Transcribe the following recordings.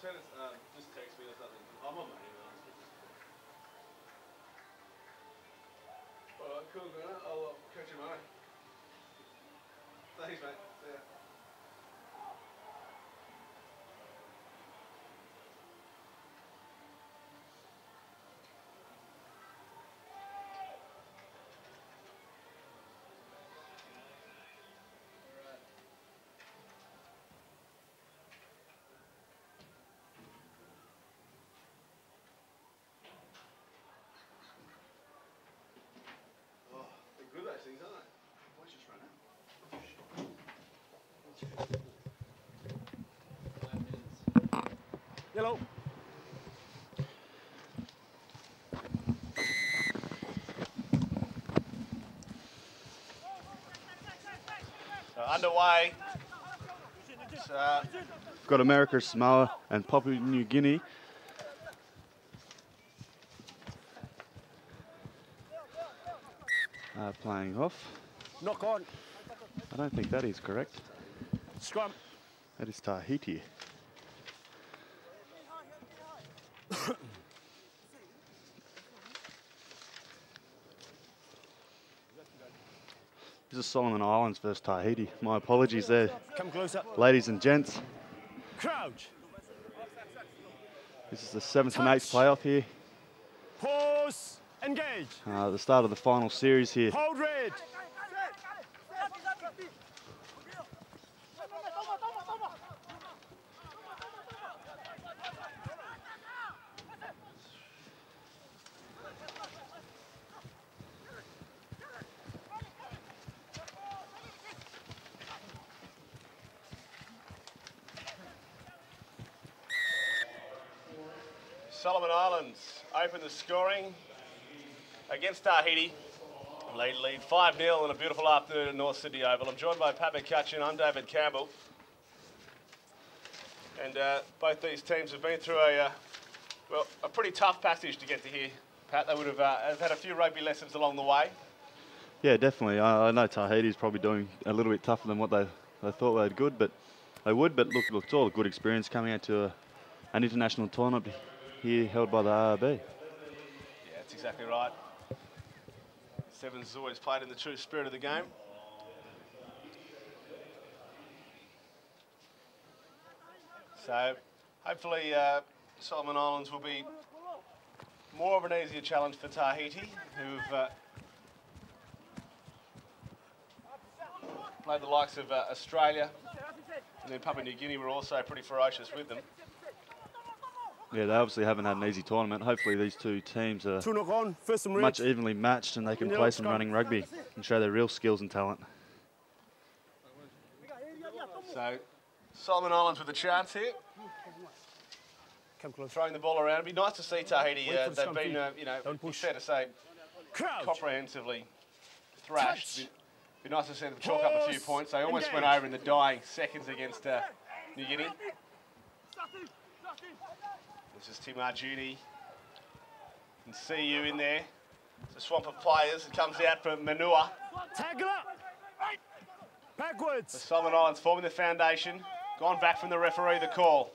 Send us, just text me or something. I'm on my email. Alright, cool, Grant. I'll catch you, mate. Thanks, mate. See ya. Good those things, aren't they? Let's just run out. Yellow. So underway. Got America, Samoa, and Papua New Guinea. Playing off. Knock on. I don't think that is correct. Scrum. That is Tahiti. This is Solomon Islands versus Tahiti. My apologies there. Come closer. Ladies and gents. Crouch. This is the 7th and 8th playoff here. Pause. Engage. The start of the final series here. Hold red. Solomon Islands open the scoring against Tahiti. Lead 5-0 on a beautiful afternoon at North Sydney Oval. I'm joined by Pat McCutcheon. I'm David Campbell. And both these teams have been through a pretty tough passage to get to here. Pat, they would have had a few rugby lessons along the way. Yeah, definitely. I know Tahiti's probably doing a little bit tougher than what they thought they would, but look, it's all a good experience coming out to an international tournament here held by the ARB. Yeah, that's exactly right. Sevens has always played in the true spirit of the game. So hopefully Solomon Islands will be more of an easier challenge for Tahiti, who've played the likes of Australia, and then Papua New Guinea were also pretty ferocious with them. Yeah, they obviously haven't had an easy tournament. Hopefully these two teams are much evenly matched and they can play some running rugby and show their real skills and talent. So Solomon Islands with a chance here. Come close. Throwing the ball around. It'd be nice to see Tahiti. They've been, it's fair to say, comprehensively thrashed. Be nice to see them chalk up a few points. They almost went over in the dying seconds against New Guinea. This is Tim Arjuni. You can see you in there. It's a swamp of players. It comes out from Manua. Tackle up. Backwards. The Solomon Islands forming the foundation. Gone back from the referee, the call.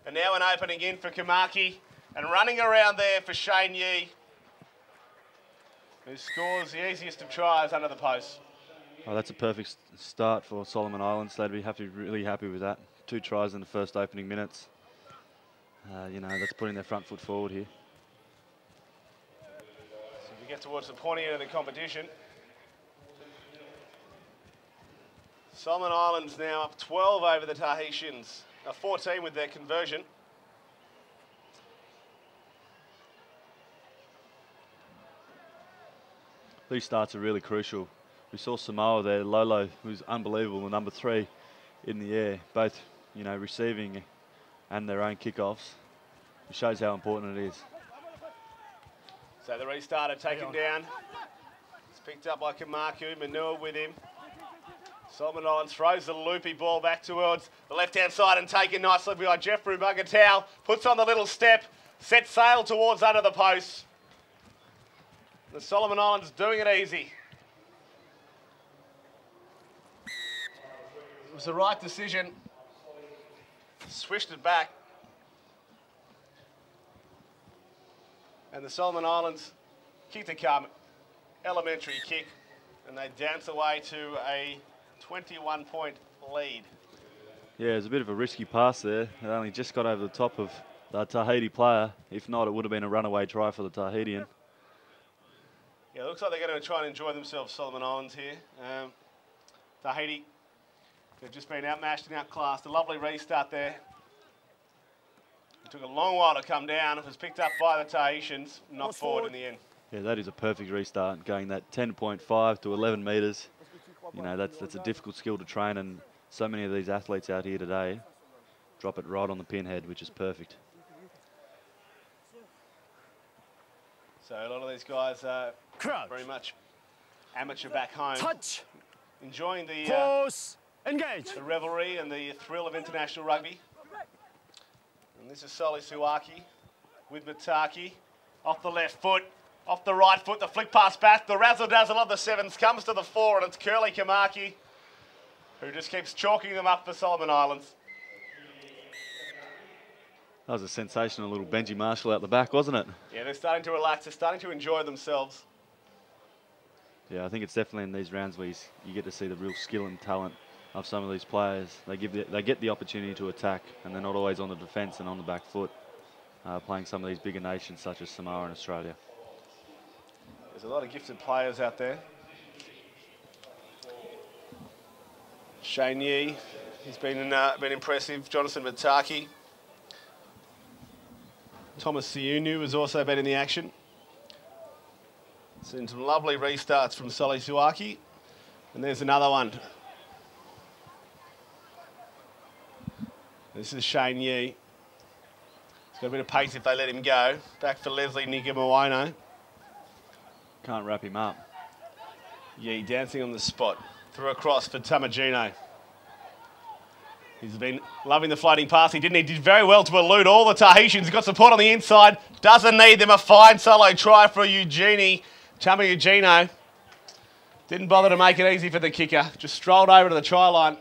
And now an opening in for Kamaki. And running around there for Shane Yee, who scores the easiest of tries under the post. Oh, that's a perfect start for Solomon Islands. They'd be really happy with that. 2 tries in the first opening minutes. That's putting their front foot forward here. So we get towards the pointy end of the competition. Solomon Islands now up 12 over the Tahitians. 14 with their conversion. These starts are really crucial. We saw Samoa there, Lolo, who's unbelievable, the number 3 in the air, both, receiving and their own kickoffs. It shows how important it is. So the restarter taken down. It's picked up by Kamaku, Manua with him. Solomon Islands throws the loopy ball back towards the left-hand side and taken nicely by Jeffrey Bugatau. Puts on the little step, sets sail towards under the post. The Solomon Islands doing it easy. It was the right decision. Swished it back. And the Solomon Islands kick to come, elementary kick, and they dance away to a 21-point lead. Yeah, it was a bit of a risky pass there. It only just got over the top of the Tahiti player. If not, it would have been a runaway try for the Tahitian. Yeah, it looks like they're going to try and enjoy themselves, Solomon Islands here. Tahiti, they've just been outmatched and outclassed. A lovely restart there. It took a long while to come down. It was picked up by the Tahitians, knocked forward in the end. Yeah, that is a perfect restart, going that 10.5 to 11 metres. You know, that's a difficult skill to train, and so many of these athletes out here today drop it right on the pinhead, which is perfect. So a lot of these guys are very much amateur back home. Touch. Enjoying the Pause. Engage. the revelry and the thrill of international rugby. And this is Soli Suaki with Mataki. Off the left foot, off the right foot, the flick pass back. The razzle-dazzle of the sevens comes to the fore, and it's Curly Kamaki who just keeps chalking them up for Solomon Islands. That was a sensational little Benji Marshall out the back, wasn't it? Yeah, they're starting to relax. They're starting to enjoy themselves. Yeah, I think it's definitely in these rounds where you get to see the real skill and talent of some of these players. They get the opportunity to attack, and they're not always on the defence and on the back foot, playing some of these bigger nations such as Samoa and Australia. There's a lot of gifted players out there. Shane Yee, he's been impressive. Jonathan Mataki. Thomas Siunu has also been in the action. Seen some lovely restarts from Soli Suaki. And there's another one. This is Shane Yee. He's got a bit of pace if they let him go. Back for Leslie Nigamawano. Can't wrap him up. Yee dancing on the spot. Through a cross for Tamagino. He's been loving the floating pass. He did very well to elude all the Tahitians. He's got support on the inside. Doesn't need them. A fine solo try for Eugenie. Tamagino didn't bother to make it easy for the kicker. Just strolled over to the try line.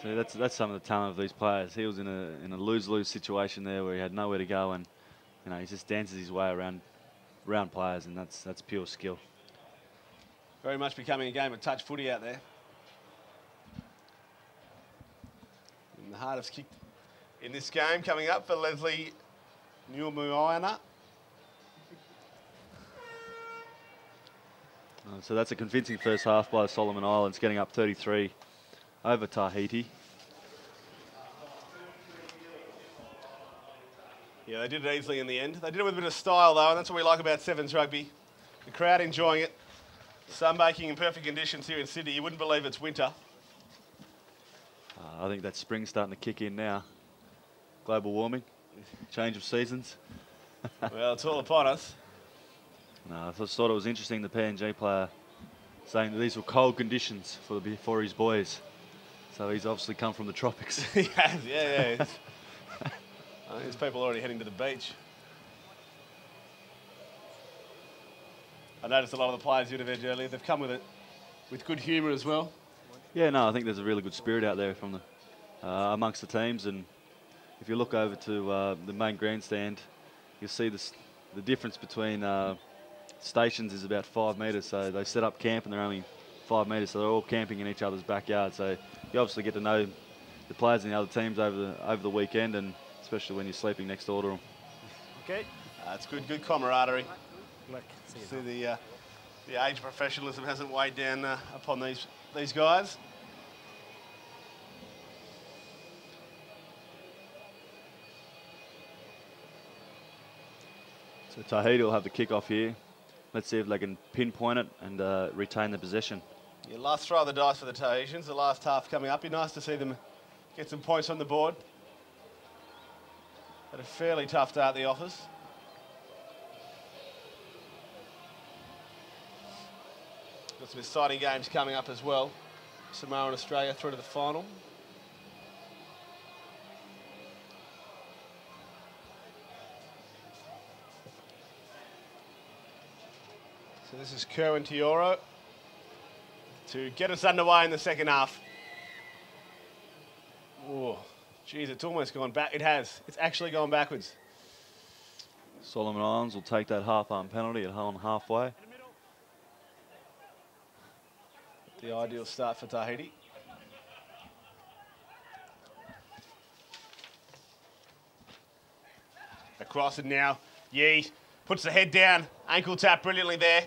See, that's some of the talent of these players. He was in a lose-lose situation there where he had nowhere to go, and you know he just dances his way around players, and that's pure skill. Very much becoming a game of touch footy out there. And the hardest kick in this game coming up for Leslie Niumuaina. So that's a convincing first half by the Solomon Islands, getting up 33 over Tahiti. Yeah, they did it easily in the end. They did it with a bit of style, though, and that's what we like about Sevens rugby. The crowd enjoying it. Sunbaking in perfect conditions here in Sydney. You wouldn't believe it's winter. I think that spring's starting to kick in now. Global warming, change of seasons. Well, it's all upon us. No, I just thought it was interesting, the PNG player saying that these were cold conditions for his boys. So he's obviously come from the tropics. He has, yeah. I think there's people already heading to the beach. I noticed a lot of the players you'd have edged earlier, they've come with it with good humour as well. Yeah, no, I think there's a really good spirit out there from amongst the teams, and if you look over to the main grandstand, you'll see the difference between stations is about 5 metres, so they set up camp and they're only 5 metres, so they're all camping in each other's backyard. So you obviously get to know the players in the other teams over the weekend, and especially when you're sleeping next door to them. Okay. It's good camaraderie. Look, See the age of professionalism hasn't weighed down upon these guys. So Tahiti will have the kick-off here. Let's see if they can pinpoint it and retain the possession. Yeah, last throw of the dice for the Tahitians, the last half coming up. Be nice to see them get some points on the board. Had a fairly tough day at the office. Got some exciting games coming up as well. Samoa and Australia through to the final. So this is Kerwin Tioro to get us underway in the second half. Oh, geez, it's almost gone back. It has. It's actually gone backwards. Solomon Islands will take that half-arm penalty at home halfway. The ideal start for Tahiti. Across it now. Yee puts the head down. Ankle tap brilliantly there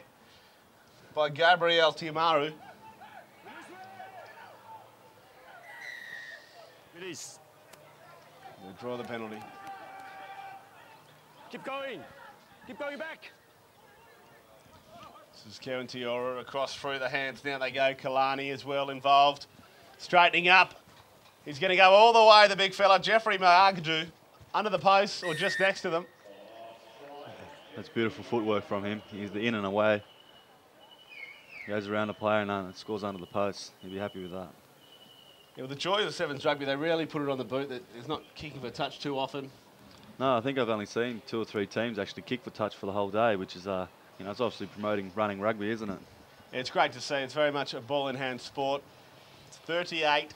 by Gabriel Tiamaru. Release. They'll draw the penalty. Keep going. Keep going back. This is Kevin Tiora across through the hands. Now they go. Kalani as well involved. Straightening up. He's going to go all the way, the big fella. Jeffrey Maagdu under the post or just next to them. That's beautiful footwork from him. He's the in and away. Goes around the player and scores under the post. He'll be happy with that. Yeah, well, the joy of the Sevens rugby, they rarely put it on the boot. It's not kicking for touch too often. No, I think I've only seen 2 or 3 teams actually kick for touch for the whole day, which is, you know, it's obviously promoting running rugby, isn't it? Yeah, it's great to see. It's very much a ball-in-hand sport. It's 38-0.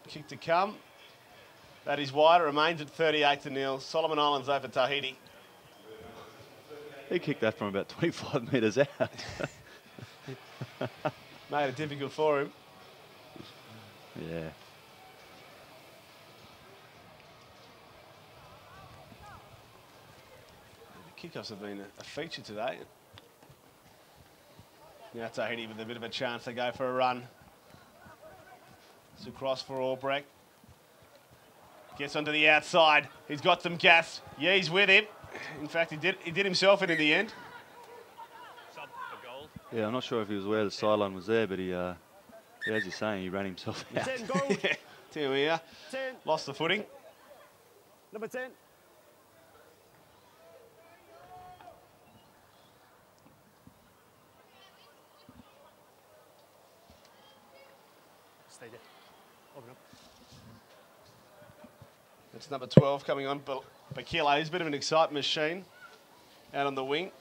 Kick to come. That is wide. It remains at 38-0. Solomon Islands over Tahiti. He kicked that from about 25 metres out. Made it difficult for him. Yeah. The kickoffs have been a feature today. Now Tahiti with a bit of a chance to go for a run. It's across for Albrecht. Gets onto the outside. He's got some gas. Yeah, he's with him. In fact, he did himself in the end. Sub for goal. Yeah, I'm not sure if he was aware the sideline was there, but he, yeah, as you're saying, he ran himself out. 10 goal. Tiamia 10. lost the footing. Number 10. Stay there. Open up. It's number 12 coming on. Bakila, he's a bit of an excitement machine out on the wing.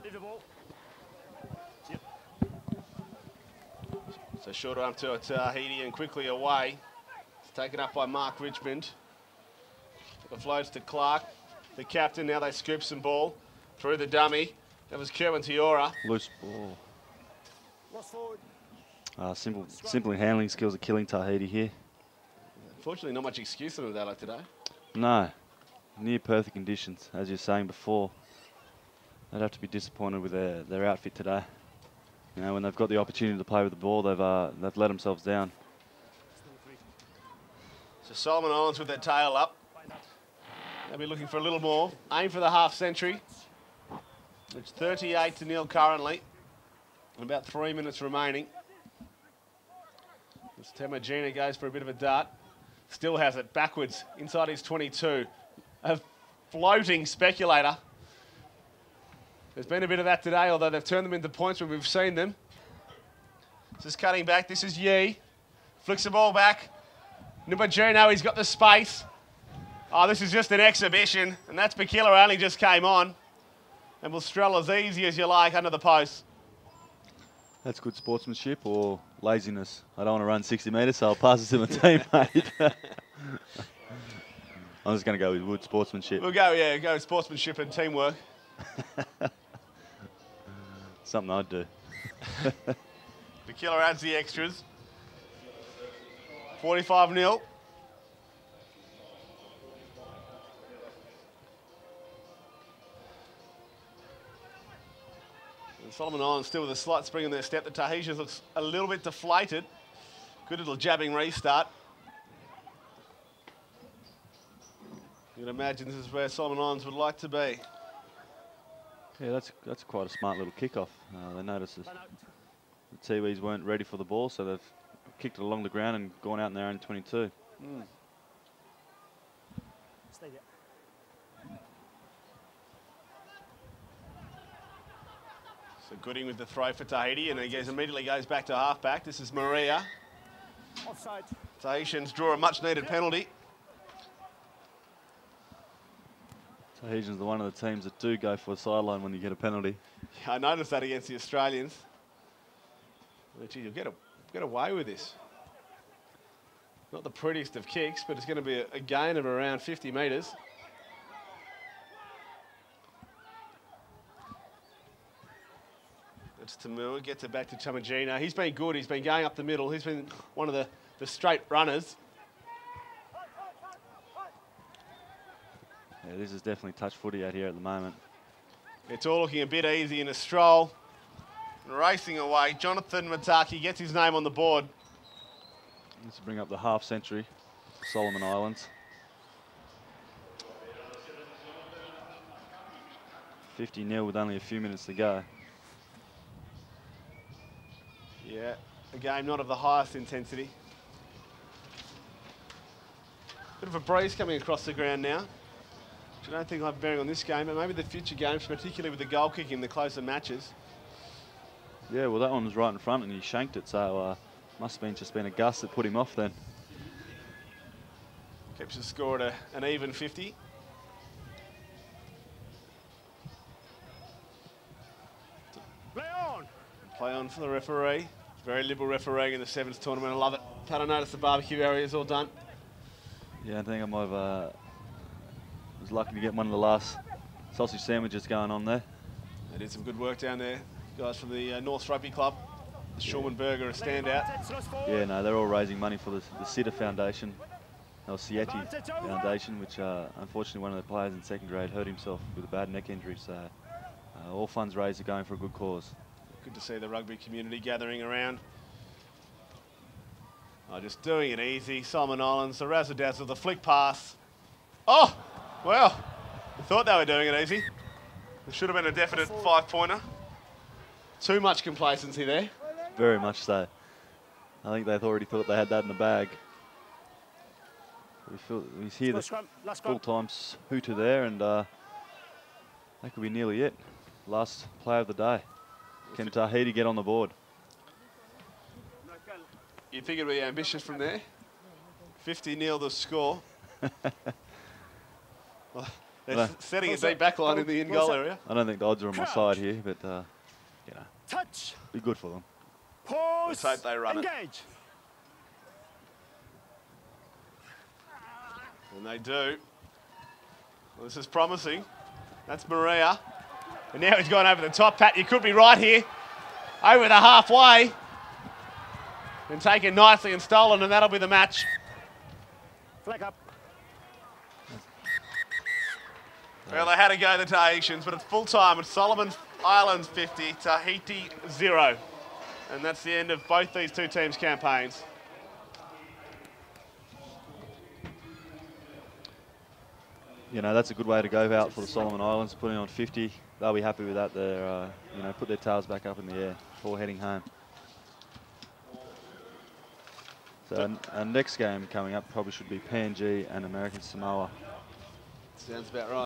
Leave the ball. Yep. So short arm to Tahiti and quickly away. It's taken up by Mark Richmond. It floats to Clark, the captain. Now they scoop some ball through the dummy. That was Kerwin Tiora. Loose ball. Lost forward. Simply handling skills are killing Tahiti here. Unfortunately, not much excuse on that like today. No, near perfect conditions, as you're saying before. They'd have to be disappointed with their outfit today. You know, when they've got the opportunity to play with the ball, they've let themselves down. So Solomon Islands with their tail up. They'll be looking for a little more. Aim for the half century. It's 38-0 currently. And about 3 minutes remaining. As Temagina goes for a bit of a dart. Still has it backwards inside his 22. A floating speculator. There's been a bit of that today, although they've turned them into points when we've seen them. Just cutting back. This is Yee. Flicks the ball back. Nubagino, he's got the space. Oh, this is just an exhibition. And that's Bakila only just came on. And will stroll as easy as you like under the post. That's good sportsmanship or laziness. I don't want to run 60 metres, so I'll pass it to my teammate. I'm just going to go with good sportsmanship. We'll go sportsmanship and teamwork. Something I'd do. Bakila adds the extras. 45-0. Solomon Islands still with a slight spring in their step. The Tahitians looks a little bit deflated. Good little jabbing restart. You can imagine this is where Solomon Islands would like to be. Yeah, that's quite a smart little kickoff. They noticed the Tiwis weren't ready for the ball, so they've kicked it along the ground and gone out in their own 22. Stay there. So Gooding with the throw for Tahiti, and he immediately goes back to halfback. This is Maria. Offside. Tahitians draw a much-needed penalty. Tahitians are one of the teams that do go for a sideline when you get a penalty. I noticed that against the Australians. Gee, you'll get away with this. Not the prettiest of kicks, but it's going to be a gain of around 50 metres. That's Tamua, gets it back to Chamagina. He's been good, he's been going up the middle. He's been one of the straight runners. Yeah, this is definitely touch footy out here at the moment. It's all looking a bit easy in a stroll. Racing away, Jonathan Mataki gets his name on the board. Let's bring up the half century, Solomon Islands. 50-0 with only a few minutes to go. Yeah, a game not of the highest intensity. Bit of a breeze coming across the ground now, which I don't think I've bearing on this game, but maybe the future games, particularly with the goal kicking, the closer matches. Yeah, well, that one was right in front and he shanked it, so must have been just been a gust that put him off then. Keeps the score at an even 50. Play on. Play on for the referee. Very liberal refereeing in the Sevens tournament. I love it. Had I noticed the barbecue area is all done. Yeah, I think I might have was lucky to get one of the last sausage sandwiches going on there. They did some good work down there. Guys from the North Rugby Club. The Shulman Burger, a standout. Yeah, no, they're all raising money for the Sitta Foundation, or Sieti Foundation, which unfortunately one of the players in second grade hurt himself with a bad neck injury. So all funds raised are going for a good cause. Good to see the rugby community gathering around. Oh, just doing it easy. Solomon Islands, the razzle-dazzle, the flick pass. Oh, well, I thought they were doing it easy. It should have been a definite 5-pointer. Too much complacency there. Very much so. I think they've already thought they had that in the bag. We hear the full-time hooter there, and that could be nearly it. Last play of the day. Can Tahiti get on the board? You'd think it'd be ambitious from there. 50-0 the score. Well, they're setting a deep back line in the in-goal area. I don't think the odds are on my side here, but you know, Touch. be good for them. Pause. Let's hope they run Engage. it. And they do. Well, this is promising. That's Maria. And now he's gone over the top. Pat, you could be right here. Over the halfway. And taken nicely and stolen, and that'll be the match. Flag up. Well, they had to go the Tahitians, but it's full time. It's Solomon Islands 50, Tahiti 0. And that's the end of both these two teams' campaigns. You know, that's a good way to go out for the Solomon Islands, putting on 50. They'll be happy with that. They're, you know, put their tails back up in the air before heading home. So our next game coming up probably should be PNG and American Samoa. Sounds about right.